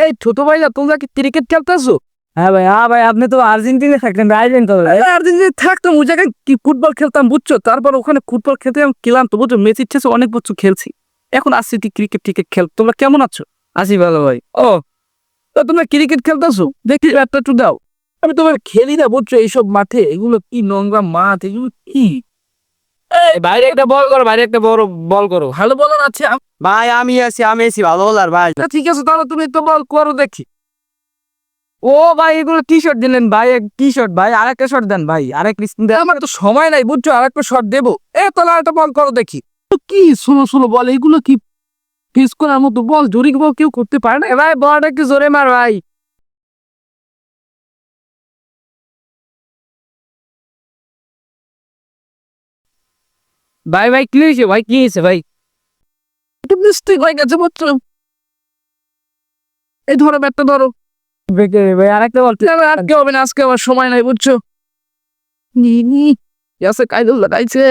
এই ছোট ভাইরা তোমরা কি ক্রিকেট খেলতেছো? হ্যাঁ ভাই আপনি তো আর্জেন্টিনা থাকতেন, আর্জেন্টিনা আর্জেন্টিনা থাকতাম ওই জায়গায় কি ফুটবল খেলতাম বুঝছো, তারপর ওখানে ফুটবল খেলতে আমি খেলাম তো বুঝছো, মেসির চেয়ে অনেক বছর খেলছি, এখন আসছি ক্রিকেট টিকেট খেল। তোমরা কেমন আছো? আছি ভালো ভাই। ও, তো তোমরা ক্রিকেট খেলতেছো, দেখি একটা একটু দাও। আমি তোমার খেলি না বুঝছো, এইসব মাঠে এগুলো কি নোংরা মাঠ, এগুলো কি? বাইরে একটা বল করো, বাইরে একটা বড় বল করো। ভালো বলার আছে ভাই আমি আছি ভালো বলার ভাই। ঠিক আছে, তাহলে তুমি একটু বল করো দেখি। ও ভাই এগুলো কি শট দিলেন ভাই, কি শট ভাই, আরেকটা শট দেন ভাই, আরেক আমার তো সময় নাই বুঝছো, আর একটা শট দেবো। তাহলে একটা বল করো দেখি। কি ষোলো ষোলো বল, এগুলো কি ফিস করার মতো বল? জোরে বল কেউ করতে পারে না। ভাই বলটা একটু জোরে মার ভাই। ভাই ভাই কি হয়েছে ভাই, কি হয়েছে ভাই? একটু মিস্টেক হয়ে গেছে বুঝছো। এই ধরো ব্যাটটা ধরো। ভাই আরেকটা বল। আজকে হবে না, আজকে আমার সময় নাই বুঝছো। কাইদুল লাগাইছে।